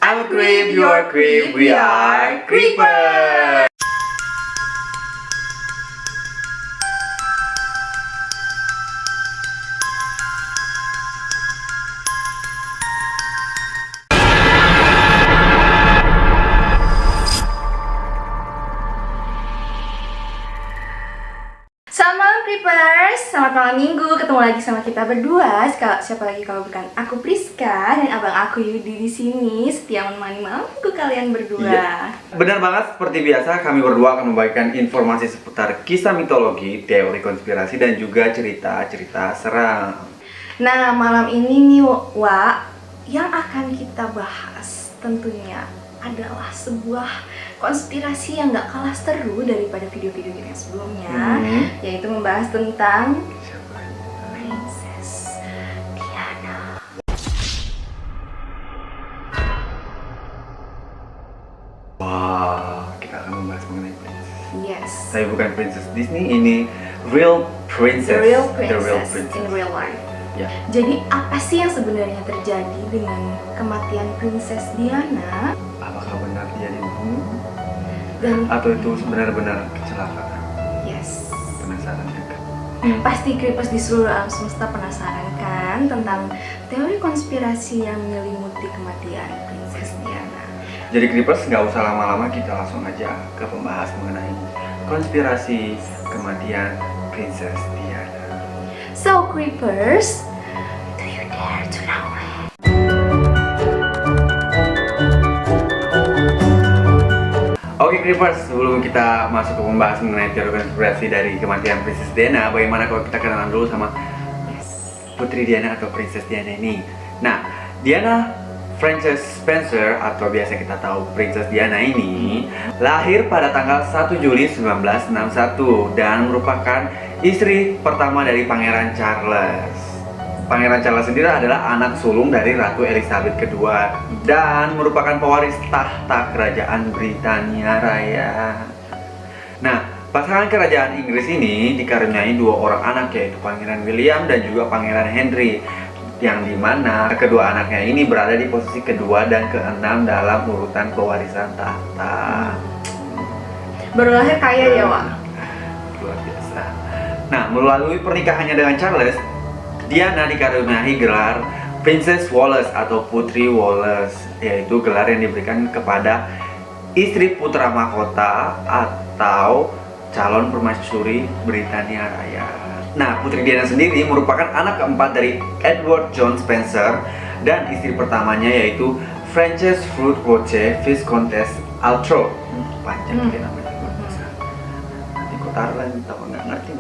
I'm a creep, you're a creep, we are Creepers! Selamat malam Creepers, selamat malam minggu, ketemu lagi sama kita berdua. Siapa lagi kalau bukan aku Priska dan abang aku Yudi di sini setia menemani malam minggu kalian berdua. Iya. Benar banget, seperti biasa kami berdua akan membagikan informasi seputar kisah mitologi, teori konspirasi dan juga cerita-cerita seram. Nah malam ini nih Wak, yang akan kita bahas tentunya adalah sebuah konspirasi yang gak kalah seru daripada video-video kita yang sebelumnya, yaitu membahas tentang Princess Diana. Wah, kita akan membahas mengenai princess. Yes, Tapi bukan princess Disney, ini real princess. the real The real princess in real life. Ya. Jadi apa sih yang sebenarnya terjadi dengan kematian Princess Diana? Apakah benar dia dibunuh? Dan Atau itu benar-benar kecelakaan? yes, Penasaran juga. pasti Creepers di seluruh alam semesta penasaran kan tentang teori konspirasi yang menyelimuti kematian Princess Diana. Jadi Creepers, nggak usah lama-lama, kita langsung aja ke pembahas mengenai konspirasi kematian Princess Diana. So Creepers, do you dare to know it? Oke Creepers, sebelum kita masuk ke pembahas mengenai teori konspirasi dari kematian Princess Diana, bagaimana kalau kita kenalan dulu sama Putri Diana atau Princess Diana ini? Nah, Diana Frances Spencer atau biasa kita tahu Princess Diana ini lahir pada tanggal 1 Juli 1961 dan merupakan istri pertama dari Pangeran Charles. Pangeran Charles sendiri adalah anak sulung dari Ratu Elizabeth II dan merupakan pewaris tahta kerajaan Britania Raya. Nah, pasangan kerajaan Inggris ini dikaruniai dua orang anak, yaitu Pangeran William dan juga Pangeran Henry, yang dimana kedua anaknya ini berada di posisi kedua dan keenam dalam urutan pewarisan tahta. Baru lahir kaya ya Wak? Luar biasa. Nah, melalui pernikahannya dengan Charles, Diana dikaruniai gelar Princess Wallace atau Putri Wallace, yaitu gelar yang diberikan kepada istri putra mahkota atau calon permaisuri Britania Raya. Nah, Putri Diana sendiri merupakan anak keempat dari Edward John Spencer dan istri pertamanya yaitu Frances Fruitwatch Viscountess Altro. Panjang dia namanya. Nanti kok taruh lagi, tahu nggak ngerti.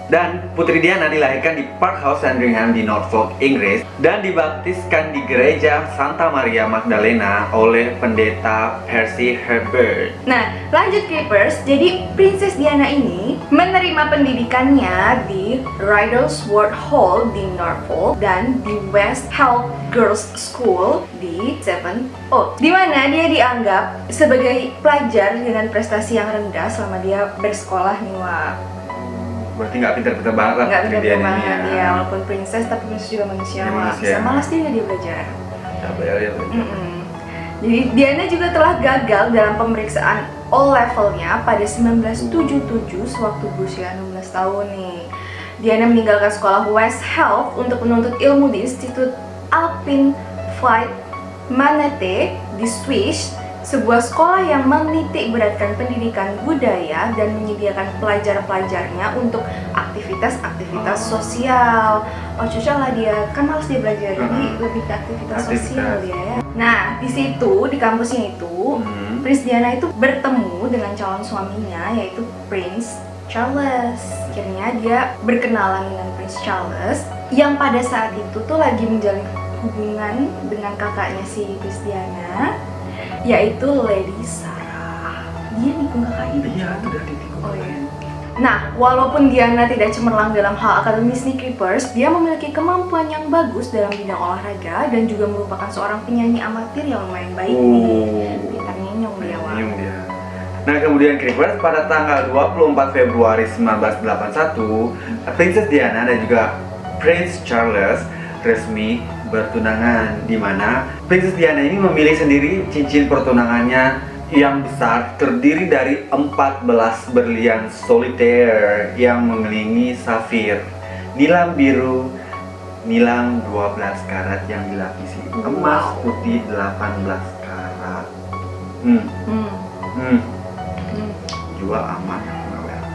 Dan Putri Diana dilahirkan di Park House Sandringham di Norfolk, Inggris dan dibaptiskan di gereja Santa Maria Magdalena oleh pendeta Percy Herbert. Nah, lanjut Creepers. Jadi Princess Diana ini menerima pendidikannya di Riddlesworth Hall di Norfolk dan di West Heath Girls School di Seven Oaks, di mana dia dianggap sebagai pelajar dengan prestasi yang rendah selama dia bersekolah nih Wak. Berarti nggak pintar-pintar banget lah Nggak Putri pintar Diana banget ini ya, walaupun princess tapi princess juga manusia Ya, Wak. manusia. Bisa malas juga dia belajar. Sabar ya. Jadi Diana juga telah gagal dalam pemeriksaan O-levelnya pada 1977 sewaktu berusia 16 tahun nih. Diana meninggalkan sekolah West Heath untuk menuntut ilmu di Institut Alpine Flight Manette di Swiss, sebuah sekolah yang menitik beratkan pendidikan budaya dan menyediakan pelajar-pelajarnya untuk aktivitas-aktivitas sosial. Oh cocok lah dia, kan malas dia belajar, jadi lebih ke aktivitas sosial dia ya. Nah di situ, di kampusnya itu, Prince Diana itu bertemu dengan calon suaminya yaitu Prince Charles. Akhirnya dia berkenalan dengan Prince Charles yang pada saat itu tuh lagi menjalin hubungan dengan kakaknya si Prince Diana, yaitu Lady Sarah. Dia nikung kakaknya. Iya, itu udah ditikung. Oh iya. Nah, walaupun Diana tidak cemerlang dalam hal akademis nih Creepers, dia memiliki kemampuan yang bagus dalam bidang olahraga dan juga merupakan seorang penyanyi amatir yang lumayan baik nih. Pintar nyenyong dia, Wak. dia. Nah, kemudian Creepers pada tanggal 24 Februari 1981, Princess Diana dan juga Prince Charles resmi bertunangan, di mana Princess Diana ini memilih sendiri cincin pertunangannya yang besar, terdiri dari 14 berlian soliter yang mengelilingi safir, nilam biru, nilam 12 karat yang dilapisi emas putih 18 karat. Juga aman.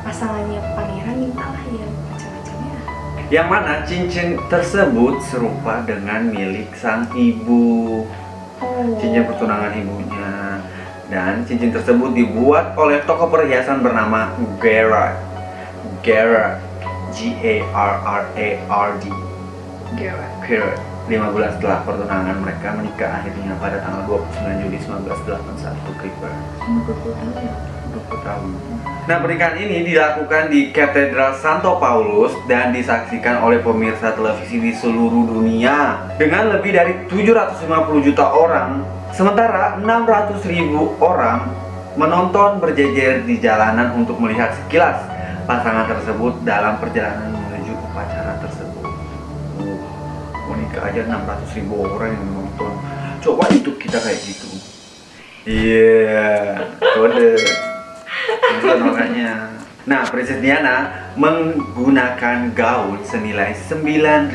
Pasangannya pangeran minta lah ya macam-macamnya. Yang mana cincin tersebut serupa dengan milik sang ibu. Cincin pertunangan ibunya. Dan cincin tersebut dibuat oleh toko perhiasan bernama Gerard. Gerard, G-A-R-R-A-R-D. Gerard. 5 bulan setelah pertunangan mereka menikah akhirnya pada tanggal 29 Juli 1981. Creeper. 50 tahun ya? 20 tahun. Nah, pernikahan ini dilakukan di Katedral Santo Paulus dan disaksikan oleh pemirsa televisi di seluruh dunia dengan lebih dari 750 juta orang. Sementara 600.000 orang menonton berjejer di jalanan untuk melihat sekilas pasangan tersebut dalam perjalanan menuju upacara tersebut. Menikah aja 600.000 orang yang menonton. Coba itu kita kayak gitu. Iya, kode. Nonton makanya. Nah, Princess Diana menggunakan gaun senilai 9.000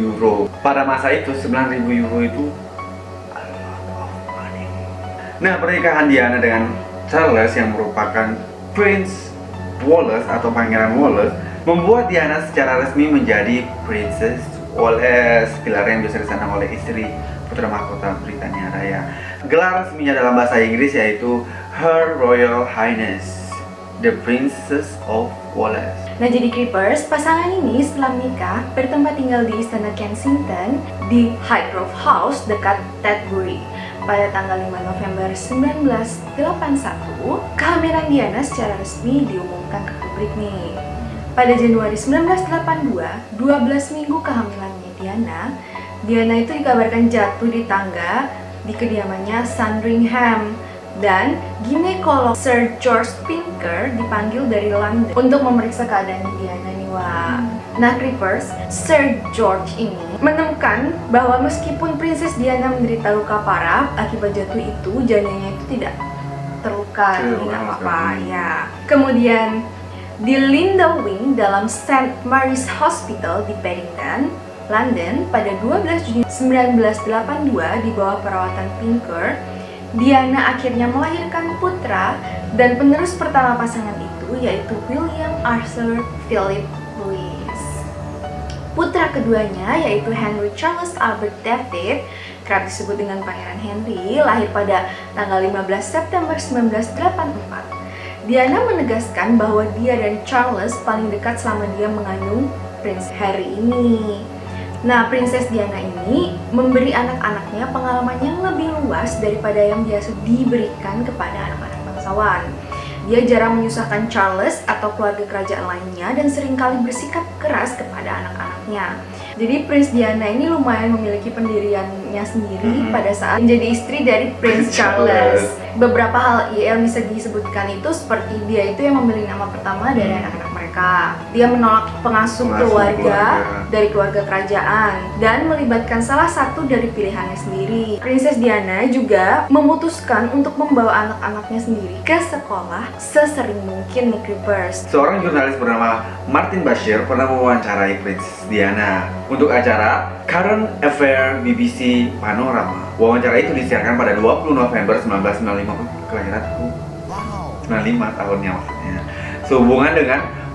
euro. Pada masa itu 9.000 euro itu a lot of money. Nah, pernikahan Diana dengan Charles yang merupakan Prince Wallace atau Pangeran Wallace membuat Diana secara resmi menjadi Princess Wallace, gelar yang biasa disandang oleh istri putra mahkota Britania Raya. Gelar resminya dalam bahasa Inggris yaitu Her Royal Highness The Princess of Wales. Nah, jadi Creepers, pasangan ini setelah menikah bertempat tinggal di Istana Kensington di Highgrove House dekat Tetbury. Pada tanggal 5 November 1981, kehamilan Diana secara resmi diumumkan ke publik nih. Pada Januari 1982, 12 minggu kehamilannya Diana itu dikabarkan jatuh di tangga di kediamannya Sandringham. Dan ginekolog Sir George Pinker dipanggil dari London untuk memeriksa keadaan Diana nih, wah. Nah, Creepers, Sir George ini menemukan bahwa meskipun Princess Diana menderita luka parah akibat jatuh itu, janinnya itu tidak terluka, tidak apa-apa ya. Kemudian di Linda Wing dalam St. Mary's Hospital di Paddington, London pada 12 Juni 1982 di bawah perawatan Pinker, Diana akhirnya melahirkan putra dan penerus pertama pasangan itu yaitu William Arthur Philip Louis. Putra keduanya yaitu Henry Charles Albert David, kerap disebut dengan Pangeran Henry, lahir pada tanggal 15 September 1984. Diana menegaskan bahwa dia dan Charles paling dekat selama dia mengandung Prince Harry ini. Nah, Princess Diana ini memberi anak-anaknya pengalaman yang lebih luas daripada yang biasa diberikan kepada anak-anak bangsawan. Dia jarang menyusahkan Charles atau keluarga kerajaan lainnya dan seringkali bersikap keras kepada anak-anaknya. Jadi Prince Diana ini lumayan memiliki pendiriannya sendiri pada saat menjadi istri dari Prince Charles. Beberapa hal yang bisa disebutkan itu seperti dia itu yang memilih nama pertama dari anak-anak mereka. Dia menolak pengasuh keluarga dari keluarga kerajaan dan melibatkan salah satu dari pilihannya sendiri. Princess Diana juga memutuskan untuk membawa anak-anaknya sendiri ke sekolah sesering mungkin nih, Creepers. Seorang jurnalis bernama Martin Bashir pernah mewawancarai Princess Diana untuk acara Current Affair BBC Panorama. Wawancara itu disiarkan pada 20 November 1995. Kelahiranku 95 tahunnya maksudnya.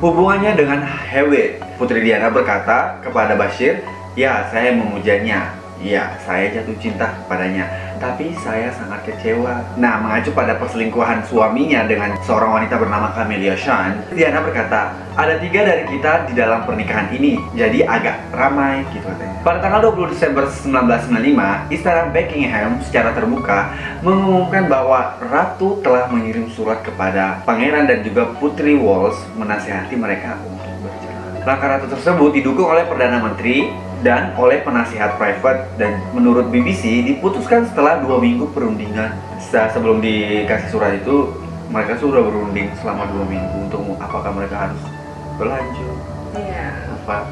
Hubungannya dengan Hewitt. Putri Diana berkata kepada Bashir, "Ya, saya memujanya. Ya, saya jatuh cinta kepadanya. Tapi saya sangat kecewa." Nah, mengacu pada perselingkuhan suaminya dengan seorang wanita bernama Camelia Shan, Diana berkata, "Ada 3 dari kita di dalam pernikahan ini, jadi agak ramai," gitu katanya. Pada tanggal 20 Desember 1995, Istana Buckingham secara terbuka mengumumkan bahwa Ratu telah mengirim surat kepada Pangeran dan juga Putri Wales menasihati mereka untuk bercerai. Langkah Ratu tersebut didukung oleh Perdana Menteri dan oleh penasihat private, dan menurut BBC diputuskan setelah 2 minggu perundingan. Sebelum dikasih surat itu, mereka sudah berunding selama 2 minggu untuk apakah mereka harus berlanjut, apa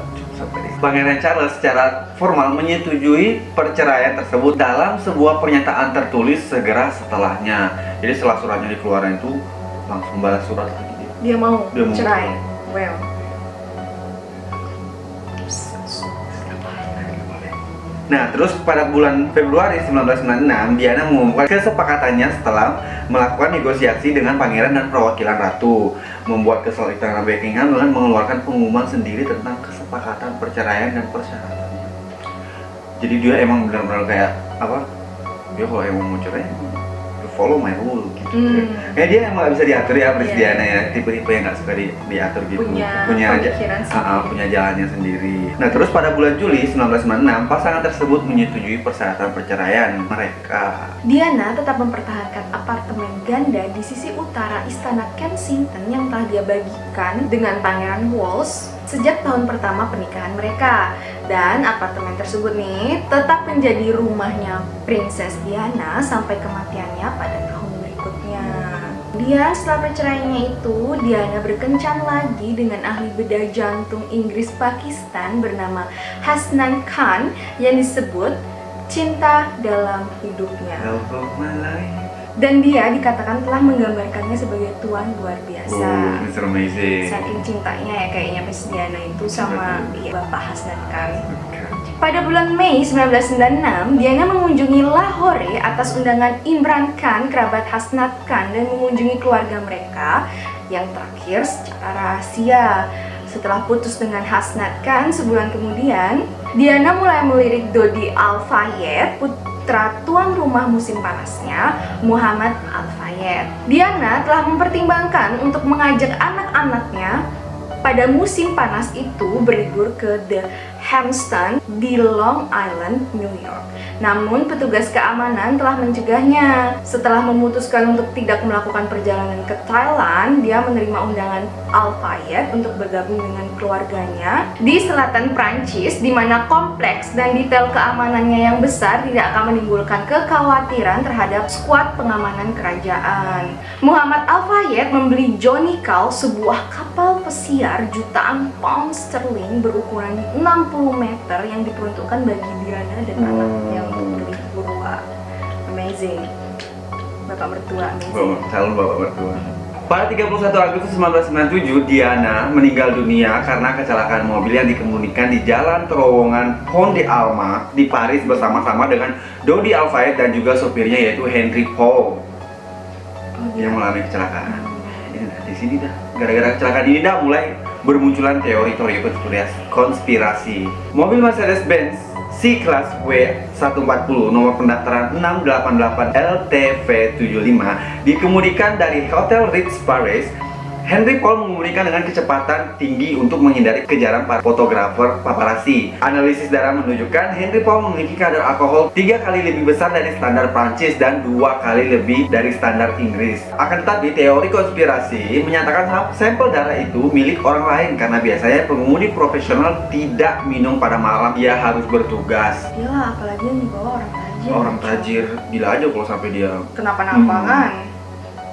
Pangeran Charles secara formal menyetujui perceraian tersebut dalam sebuah pernyataan tertulis segera setelahnya. Jadi setelah suratnya dikeluarkan itu langsung balas surat lagi dia. Dia mau cerai. Well. Nah, terus pada bulan Februari 1996, Diana mengumumkan kesepakatannya setelah melakukan negosiasi dengan pangeran dan perwakilan ratu, membuat kesal Istana Buckingham dengan mengeluarkan pengumuman sendiri tentang kesepakatan perceraian dan persyaratannya. Jadi dia emang benar-benar kayak apa? Dia kalau emang mau cerai, follow my rule gitu. Kayak dia emang gak bisa diatur ya, Prinses Diana ya, tipe-tipe yang gak suka diatur gitu. Punya jalannya sendiri. Nah, terus pada bulan Juli 1996, pasangan tersebut menyetujui persyaratan perceraian mereka. Diana tetap mempertahankan apartemen ganda di sisi utara Istana Kensington yang telah dia bagikan dengan Pangeran Wolsey sejak tahun pertama pernikahan mereka. Dan apartemen tersebut nih tetap menjadi rumahnya Princess Diana sampai kematiannya pada tahun berikutnya. Dia setelah perceraiannya itu, Diana berkencan lagi dengan ahli bedah jantung Inggris Pakistan bernama Hasnan Khan yang disebut cinta dalam hidupnya. Dan dia dikatakan telah menggambarkannya sebagai tuan luar biasa. Mr. Amazing. Saking cintanya ya kayaknya Princess Diana itu sama Bapak Hasnan Khan. Pada bulan Mei 1996, Diana mengunjungi Lahore atas undangan Imran Khan, kerabat Hasnan Khan, dan mengunjungi keluarga mereka yang terakhir secara rahasia. Setelah putus dengan Hasnan Khan sebulan kemudian, Diana mulai melirik Dodi Al Fayed, putra tuan rumah musim panasnya, Muhammad Al Fayed. Diana telah mempertimbangkan untuk mengajak anak-anaknya pada musim panas itu berlibur ke The Hamptons di Long Island, New York. Namun petugas keamanan telah mencegahnya. Setelah memutuskan untuk tidak melakukan perjalanan ke Thailand, dia menerima undangan Al Fayed untuk bergabung dengan keluarganya di selatan Prancis, di mana kompleks dan detail keamanannya yang besar tidak akan menimbulkan kekhawatiran terhadap skuad pengamanan kerajaan. Muhammad Al Fayed membeli Johnny Call, sebuah kapal pesiar jutaan pound sterling berukuran 60 meter yang diperuntukkan bagi Diana dan anaknya untuk berlibur. Amazing. Bapak mertua amazing. Calon bapak mertua. Pada 31 Agustus 1997, Diana meninggal dunia karena kecelakaan mobil yang dikemudikan di jalan terowongan Pont de Alma di Paris bersama-sama dengan Dodi Al Fayed dan juga sopirnya yaitu Henry Paul yang mengalami kecelakaan. Di sini dah, gara-gara kecelakaan ini dah mulai bermunculan teori-teori konspirasi. Mobil Mercedes-Benz C-Class W140 nomor pendaftaran 688 LTV75 dikemudikan dari Hotel Ritz Paris. Henry Paul mengemudikan dengan kecepatan tinggi untuk menghindari kejaran para fotografer paparazzi. Analisis darah menunjukkan Henry Paul memiliki kadar alkohol 3 kali lebih besar dari standar Prancis dan 2 kali lebih dari standar Inggris. Akan tetapi teori konspirasi menyatakan sampel darah itu milik orang lain karena biasanya pengemudi profesional tidak minum pada malam, ia harus bertugas. Ya, apalagi yang dibawa orang tajir. Orang tajir, gila aja kalau sampai dia kenapa-napa kan?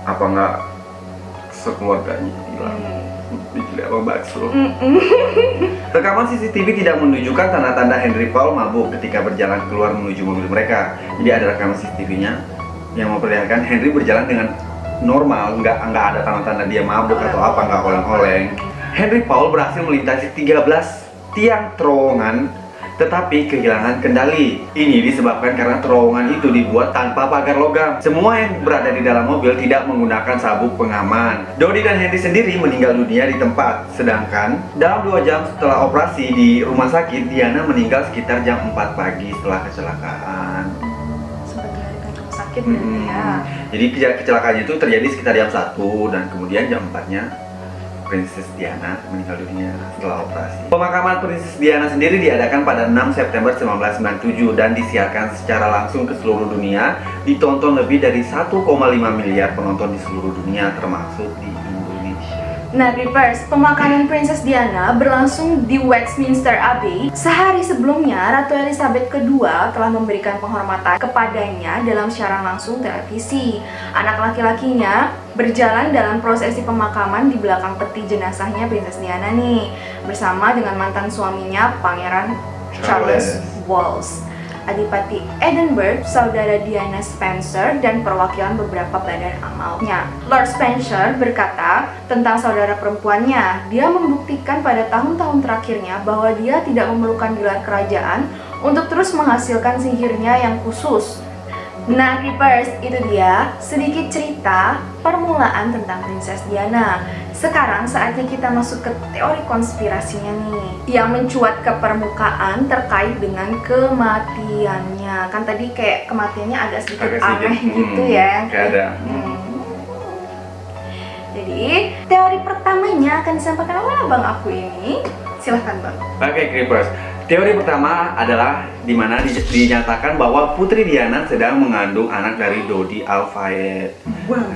Apa enggak sekeluarganya hilang di apa bakso. Rekaman CCTV tidak menunjukkan tanda-tanda Henry Paul mabuk ketika berjalan keluar menuju mobil mereka. Jadi ada rekaman CCTV-nya yang memperlihatkan Henry berjalan dengan normal, nggak ada tanda-tanda dia mabuk atau apa, nggak oleng-oleng. Henry Paul berhasil melintasi 13 tiang terowongan tetapi kehilangan kendali. Ini disebabkan karena terowongan itu dibuat tanpa pagar logam. Semua yang berada di dalam mobil tidak menggunakan sabuk pengaman. Dodi dan Henry sendiri meninggal dunia di tempat. Sedangkan dalam 2 jam setelah operasi di rumah sakit, Diana meninggal sekitar jam 4 pagi setelah kecelakaan. Sempat dilarikan ke rumah sakit ya. Jadi kecelakaannya itu terjadi sekitar jam 1 dan kemudian jam 4-nya Princess Diana meninggal dunia setelah operasi. Pemakaman Princess Diana sendiri diadakan pada 6 September 1997 dan disiarkan secara langsung ke seluruh dunia. Ditonton lebih dari 1,5 miliar penonton di seluruh dunia termasuk di Indonesia. Nah, Creepers, pemakaman Princess Diana berlangsung di Westminster Abbey. Sehari sebelumnya, Ratu Elizabeth II telah memberikan penghormatan kepadanya dalam siaran langsung televisi. Anak laki-lakinya berjalan dalam prosesi pemakaman di belakang peti jenazahnya Princess Diana nih, bersama dengan mantan suaminya Pangeran Charles Walsh, Adipati Edinburgh, saudara Diana Spencer, dan perwakilan beberapa badan amalnya. Lord Spencer berkata tentang saudara perempuannya, dia membuktikan pada tahun-tahun terakhirnya bahwa dia tidak memerlukan gelar kerajaan untuk terus menghasilkan sihirnya yang khusus. Nah, Creepers, itu dia sedikit cerita permulaan tentang Princess Diana. Sekarang saatnya kita masuk ke teori konspirasinya nih, yang mencuat ke permukaan terkait dengan kematiannya. Kan tadi kayak kematiannya agak sedikit aneh gitu ya. Jadi, teori pertamanya akan disampaikan oleh abang aku ini. Silahkan, Bang. Oke, Creepers. Teori pertama adalah di mana dinyatakan bahwa Putri Diana sedang mengandung anak dari Dodi Al-Fayed. Wow.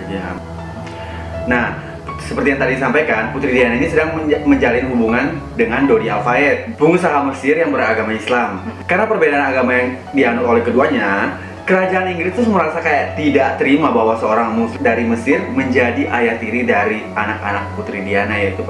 Nah, seperti yang tadi disampaikan, Putri Diana ini sedang menjalin hubungan dengan Dodi Al-Fayed, pengusaha Mesir yang beragama Islam. Karena perbedaan agama yang dianut oleh keduanya, kerajaan Inggris itu merasa kayak tidak terima bahwa seorang muslim dari Mesir menjadi ayah tiri dari anak-anak Putri Diana, yaitu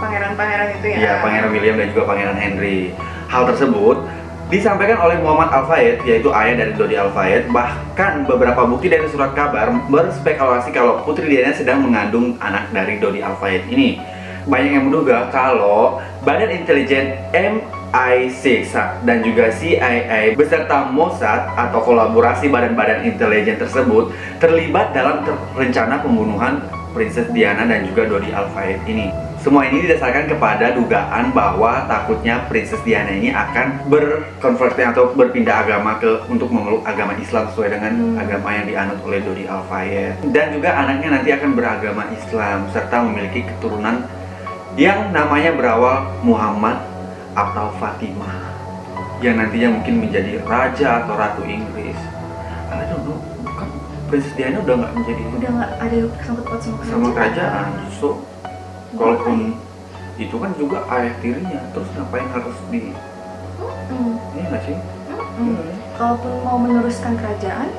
Pangeran-pangeran itu ya? Iya, Pangeran William dan juga Pangeran Henry. Hal tersebut disampaikan oleh Muhammad Al-Fayed, yaitu ayah dari Dodi Al-Fayed. Bahkan beberapa bukti dari surat kabar berspekulasi kalau Putri Diana sedang mengandung anak dari Dodi Al-Fayed ini. Banyak yang menduga kalau Badan Intelijen MI6 dan juga CIA beserta Mossad atau kolaborasi badan-badan intelijen tersebut terlibat dalam rencana pembunuhan Princess Diana dan juga Dodi Al-Fayed ini. Semua ini didasarkan kepada dugaan bahwa takutnya Princess Diana ini akan berkonversi atau berpindah agama untuk memeluk agama Islam sesuai dengan agama yang dianut oleh Dodi Al-Fayed. Dan juga anaknya nanti akan beragama Islam serta memiliki keturunan yang namanya berawal Muhammad atau Fatimah, yang nantinya mungkin menjadi raja atau ratu Inggris. I don't know, bukan, Princess Diana udah nggak ada sangkut paut sama kerajaan. So, kalaupun itu kan juga ayah tirinya, terus ngapain harus di ini nggak sih? Kalaupun mau meneruskan kerajaan,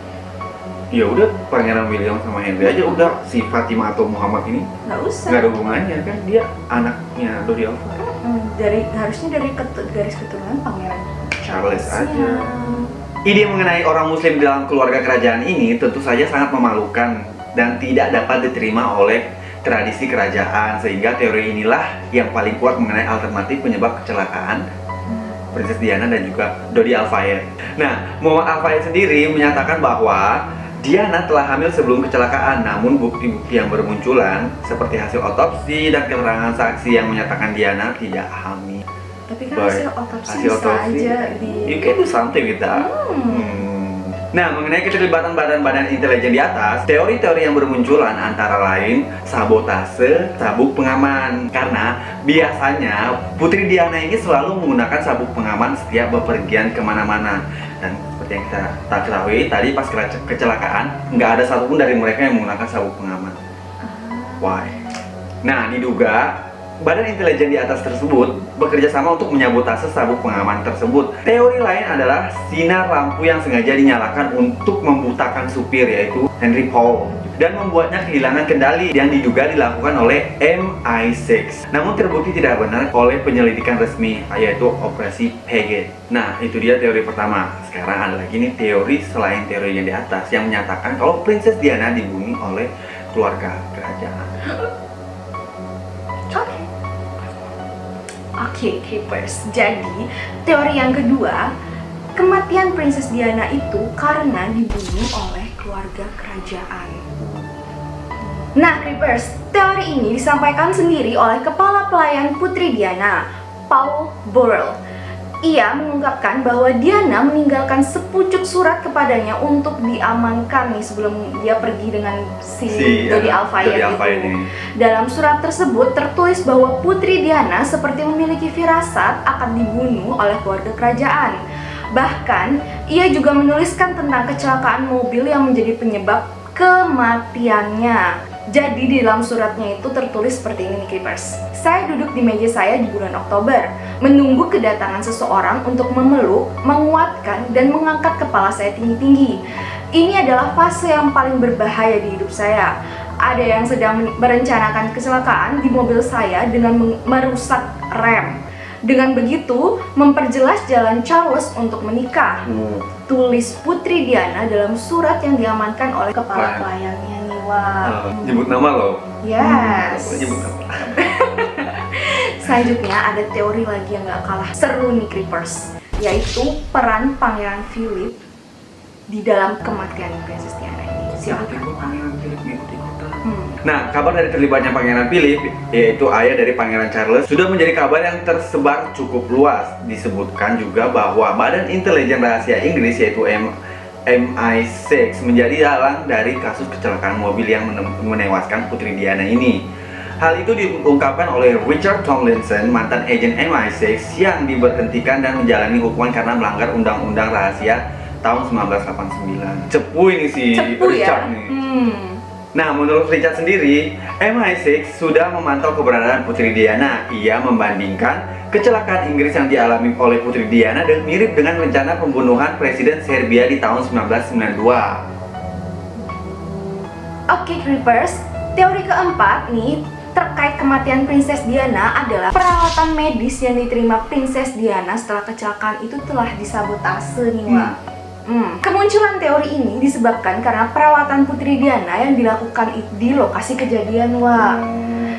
ya udah Pangeran William sama Henry aja, udah si Fatimah atau Muhammad ini nggak usah. nggak ada hubungannya, kan dia anaknya Dodi Al-Fayed. Harusnya dari garis keturunan Pangeran Charles aja. Ide mengenai orang muslim dalam keluarga kerajaan ini tentu saja sangat memalukan dan tidak dapat diterima oleh tradisi kerajaan, sehingga teori inilah yang paling kuat mengenai alternatif penyebab kecelakaan Princess Diana dan juga Dodi Al-Fayed. Nah, Muhammad Al-Fayed sendiri menyatakan bahwa Diana telah hamil sebelum kecelakaan, namun bukti-bukti yang bermunculan seperti hasil otopsi dan keterangan saksi yang menyatakan Diana tidak hamil. Tapi kan hasil otopsi bisa aja you can do something with that. Nah, mengenai keterlibatan badan-badan intelijen di atas, teori-teori yang bermunculan antara lain sabotase sabuk pengaman. Karena biasanya Putri Diana ini selalu menggunakan sabuk pengaman setiap bepergian kemana-mana. Dan seperti yang kita ketahui tadi pas kecelakaan, nggak ada satupun dari mereka yang menggunakan sabuk pengaman. Why? Nah, diduga badan intelijen di atas tersebut bekerja sama untuk menyabotase sabuk pengaman tersebut. Teori lain adalah sinar lampu yang sengaja dinyalakan untuk membutakan supir, yaitu Henry Paul, dan membuatnya kehilangan kendali yang diduga dilakukan oleh MI6. Namun terbukti tidak benar oleh penyelidikan resmi, yaitu Operasi Paget. Nah, itu dia teori pertama. Sekarang ada lagi nih teori selain teori yang di atas yang menyatakan kalau Princess Diana dibunuh oleh keluarga kerajaan. Oke, Creepers. Jadi, teori yang kedua, kematian Princess Diana itu karena dibunuh oleh keluarga kerajaan. Nah, Creepers, teori ini disampaikan sendiri oleh Kepala Pelayan Putri Diana, Paul Burrell. Ia mengungkapkan bahwa Diana meninggalkan sepucuk surat kepadanya untuk diamankan nih sebelum dia pergi dengan si Dodi Al-Fayed itu. Dalam surat tersebut tertulis bahwa Putri Diana seperti memiliki firasat akan dibunuh oleh keluarga kerajaan. Bahkan, ia juga menuliskan tentang kecelakaan mobil yang menjadi penyebab kematiannya. Jadi di dalam suratnya itu tertulis seperti ini nih Creepers. Saya duduk di meja saya di bulan Oktober, menunggu kedatangan seseorang untuk memeluk, menguatkan, dan mengangkat kepala saya tinggi-tinggi. Ini adalah fase yang paling berbahaya di hidup saya. Ada yang sedang merencanakan kecelakaan di mobil saya dengan merusak rem. Dengan begitu, memperjelas jalan Charles untuk menikah. Tulis Putri Diana dalam surat yang diamankan oleh kepala pelayannya nih. Wah. Nyebut nama loh. Yes. Nyebut nama. Selanjutnya ada teori lagi yang gak kalah seru nih Creepers, yaitu peran Pangeran Philip di dalam kematian Princess Diana ini. Silakan. Pangeran Philip ikut-ikutan. Nah, kabar dari terlibatnya Pangeran Philip, yaitu ayah dari Pangeran Charles, sudah menjadi kabar yang tersebar cukup luas. Disebutkan juga bahwa Badan Intelijen Rahasia Inggris, yaitu MI6, menjadi dalang dari kasus kecelakaan mobil yang menewaskan Putri Diana ini. Hal itu diungkapkan oleh Richard Tomlinson, mantan agen MI6 yang diberhentikan dan menjalani hukuman karena melanggar Undang-Undang Rahasia tahun 1989. Cepu ini si Richard ya? nih. Nah, menurut Richard sendiri, MI6 sudah memantau keberadaan Putri Diana. Ia membandingkan kecelakaan Inggris yang dialami oleh Putri Diana dan mirip dengan rencana pembunuhan Presiden Serbia di tahun 1992. Oke Creepers, teori keempat nih terkait kematian Princess Diana adalah perawatan medis yang diterima Princess Diana setelah kecelakaan itu telah disabotase nih Wak. Kemunculan teori ini disebabkan karena perawatan Putri Diana yang dilakukan di lokasi kejadian Wak.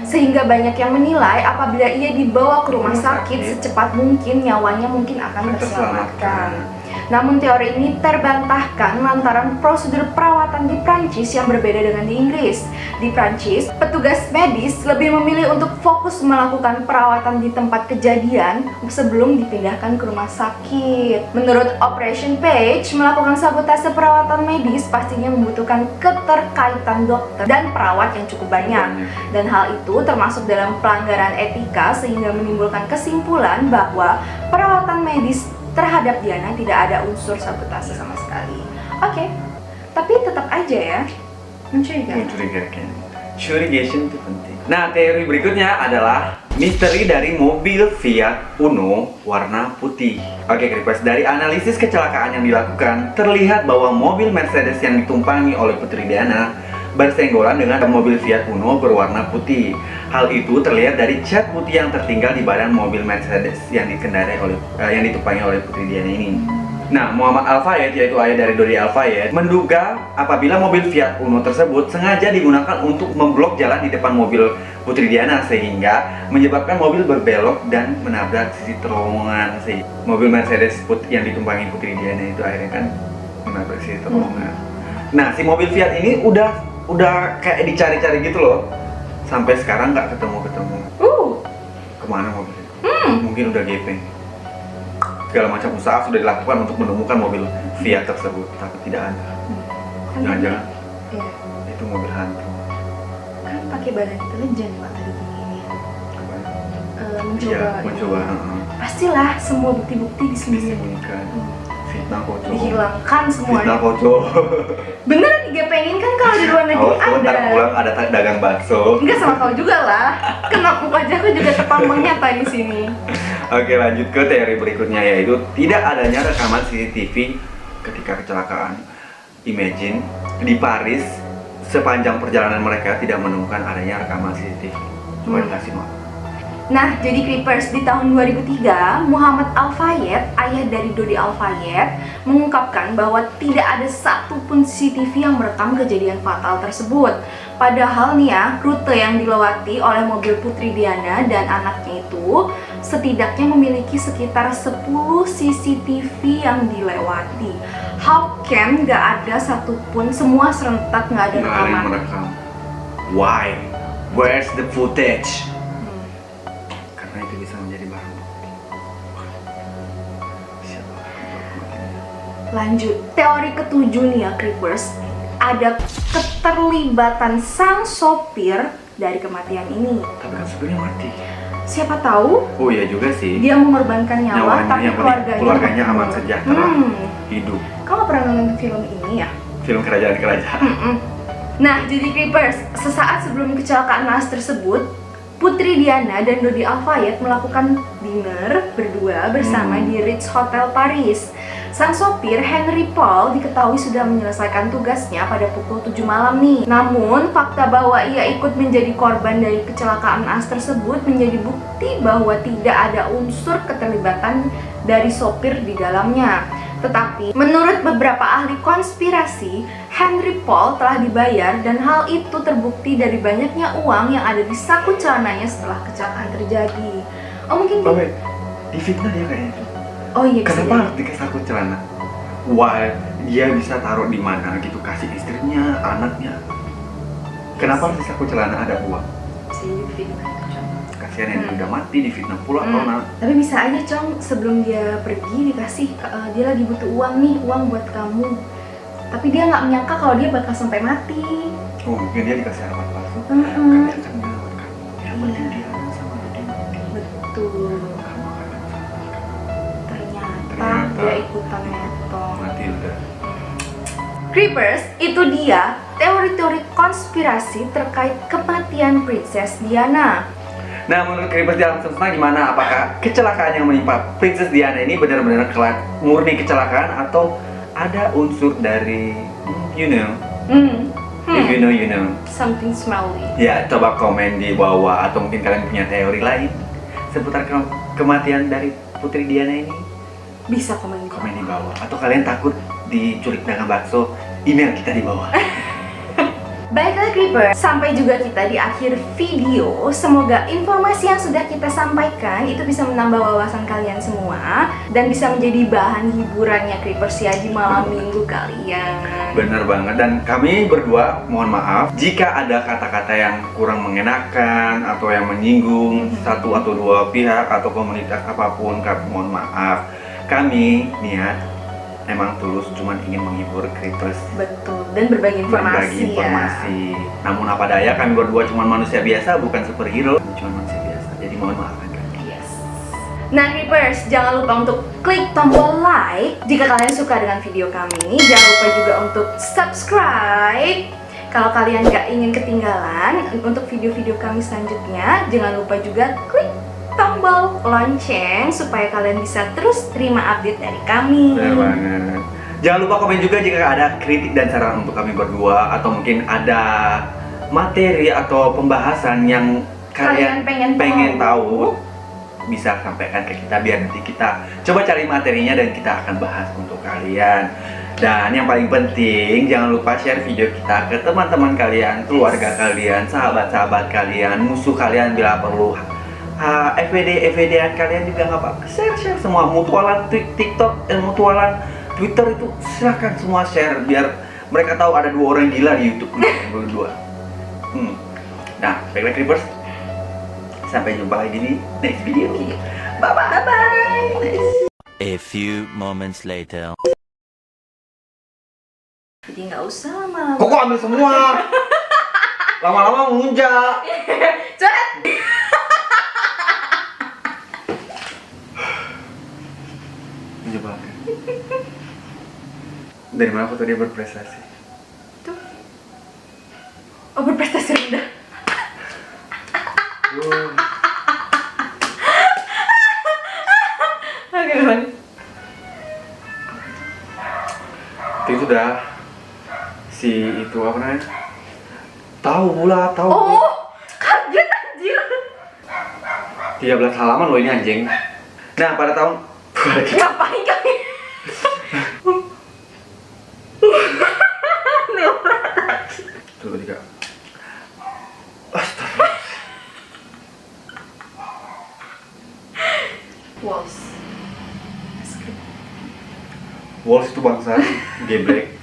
Sehingga banyak yang menilai apabila ia dibawa ke rumah sakit secepat mungkin nyawanya mungkin akan terselamatkan. Namun teori ini terbantahkan lantaran prosedur perawatan di Prancis yang berbeda dengan di Inggris. Di Prancis, petugas medis lebih memilih untuk fokus melakukan perawatan di tempat kejadian sebelum dipindahkan ke rumah sakit. Menurut Operation Page, melakukan sabotase perawatan medis pastinya membutuhkan keterkaitan dokter dan perawat yang cukup banyak. Dan hal itu termasuk dalam pelanggaran etika sehingga menimbulkan kesimpulan bahwa perawatan medis terhadap Diana tidak ada unsur sabotase sama sekali. Oke, tapi tetap aja ya mencurigakan. Curigation itu penting. Nah, teori berikutnya adalah misteri dari mobil Fiat Uno warna putih. Oke, Creepers, dari analisis kecelakaan yang dilakukan, terlihat bahwa mobil Mercedes yang ditumpangi oleh Putri Diana bersenggolan dengan mobil Fiat Uno berwarna putih. Hal itu terlihat dari cat putih yang tertinggal di badan mobil Mercedes yang ditumpangi oleh Putri Diana ini. Nah, Muhammad Al-Fayed, yaitu ayah dari Dodi Al-Fayed, menduga apabila mobil Fiat Uno tersebut sengaja digunakan untuk memblok jalan di depan mobil Putri Diana sehingga menyebabkan mobil berbelok dan menabrak sisi terowongan. Mobil Mercedes yang ditumpangi Putri Diana itu akhirnya kan menabrak sisi terowongan. Nah, si mobil Fiat ini udah kayak dicari-cari gitu loh. Sampai sekarang nggak ketemu-ketemu. Kemana mobil itu? Mungkin udah gepeng. Segala macam usaha sudah dilakukan untuk menemukan mobil Fiat tersebut, tapi tidak ada. Jangan-jangan itu mobil hantu. Kan pakai badan intelijen Pak tadi begini. Mencoba. Pastilah semua bukti-bukti Disembunyikan. Fitnah kocok. Dihilangkan semuanya. Fitnah kocok. Beneran digepengin kan kalau di luar negeri ada. Ntar pulang ada dagang bakso. Enggak sama kau juga lah. Kena wajahku juga terpampang nyata di sini. Oke, lanjut ke teori berikutnya, yaitu tidak adanya rekaman CCTV ketika kecelakaan. Imagine di Paris sepanjang perjalanan mereka tidak menemukan adanya rekaman CCTV. Coba dikasih note. Nah, jadi Creepers, di tahun 2003, Muhammad Al-Fayed, ayah dari Dodi Al-Fayed, mengungkapkan bahwa tidak ada satupun CCTV yang merekam kejadian fatal tersebut. Padahal nih ya, rute yang dilewati oleh mobil Putri Diana dan anaknya itu setidaknya memiliki sekitar 10 CCTV yang dilewati. How can gak ada satupun, semua serentak gak ada rekaman? Merekam. Why? Where's the footage? Karena itu bisa menjadi barang bukti. Lanjut, teori ketujuh nih ya Creepers, ada keterlibatan sang sopir dari kematian ini. Tapi kan sebenarnya mati. Siapa tahu Oh iya juga sih. dia mengorbankan nyawa, tapi yang penting keluarganya aman sejahtera hidup. Kamu pernah nonton film ini ya? Film kerajaan-kerajaan. Nah, jadi Creepers, sesaat sebelum kecelakaan naas tersebut, Putri Diana dan Dodi Al-Fayed melakukan dinner berdua bersama di Ritz Hotel Paris. Sang sopir Henry Paul diketahui sudah menyelesaikan tugasnya pada pukul 7 malam nih. Namun, fakta bahwa ia ikut menjadi korban dari kecelakaan naas tersebut menjadi bukti bahwa tidak ada unsur keterlibatan dari sopir di dalamnya. Tetapi, menurut beberapa ahli konspirasi, Henry Paul telah dibayar dan hal itu terbukti dari banyaknya uang yang ada di saku celananya setelah kecelakaan terjadi. Oh mungkin difitnah dia kayaknya. Oh iya. Kenapa harus dikasih saku celana? Wah, dia bisa taruh di mana gitu, kasih istrinya, anaknya. Kenapa harus di saku celana ada uang? Bisa jadi fitnah itu, Cong. Kasihan yang udah mati difitnah pula atau Tapi bisa aja, Cong, sebelum dia pergi dikasih dia lagi butuh uang nih, uang buat kamu. Tapi dia nggak menyangka kalau dia bakal sampai mati. Oh, mungkin dia dikasih harapan palsu. Kan dia akan menyelamatkan kamu. Yang penting dia sama Dodi. Betul. Kamu akan Ternyata dia ikutan motong. mati udah. Creepers, itu dia teori-teori konspirasi terkait kematian Princess Diana. Nah, menurut Creepers di alam semesta gimana? Apakah kecelakaan yang menimpa Princess Diana ini benar-benar murni kecelakaan atau ada unsur dari if you know Something smelly. ya, coba komen di bawah atau mungkin kalian punya teori lain seputar kematian dari Putri Diana ini, Bisa komen di bawah. Atau kalian takut diculik dagang bakso, email kita di bawah. Baiklah Creepers, sampai juga kita di akhir video. Semoga informasi yang sudah kita sampaikan itu bisa menambah wawasan kalian semua dan bisa menjadi bahan hiburannya Creepers ya di malam minggu kalian. Bener banget, dan kami berdua mohon maaf jika ada kata-kata yang kurang mengenakan atau yang menyinggung satu atau dua pihak atau komunitas apapun. Kami mohon maaf. Kami niat emang tulus cuman ingin menghibur Creepers. Betul, dan berbagi informasi, informasi. Namun apa daya, kami berdua cuma manusia biasa, bukan superhero. Kami cuma manusia biasa, jadi mohon maaf kan. Yes. Nah Creepers, jangan lupa untuk klik tombol like jika kalian suka dengan video kami. Jangan lupa juga untuk subscribe kalau kalian gak ingin ketinggalan untuk video-video kami selanjutnya. Jangan lupa juga klik tombol lonceng supaya kalian bisa terus terima update dari kami. Benar banget. Jangan lupa komen juga jika ada kritik dan saran untuk kami berdua, atau mungkin ada materi atau pembahasan yang kalian pengen tahu. Bisa sampaikan ke kita biar nanti kita coba cari materinya dan kita akan bahas untuk kalian. Dan yang paling penting, jangan lupa share video kita ke teman-teman kalian, keluarga kalian, sahabat-sahabat kalian, musuh kalian bila perlu. FWD-an kalian juga nggak apa-apa, share semua, mutualan TikTok, mutualan Twitter itu silahkan semua share biar mereka tahu ada dua orang gila di YouTube berdua. Nah, baiklah Creepers, sampai jumpa lagi di next video. Bye bye. A few moments later. Jadi nggak usah lama-lama. Kok ambil semua? Lama-lama melunjak. Coret. Menyebalkan. Dari mana foto dia berprestasi? Tuh. Oh, berprestasi rendah. Oke, Bang. Itu sudah si itu apa namanya? Tahu pula. Oh, kaget anjir. 13 halaman loh ini anjing. Nah, pada tahun Ngapain kami? Tunggu 3. Astaga. Walls. Walls itu bangsa geblek.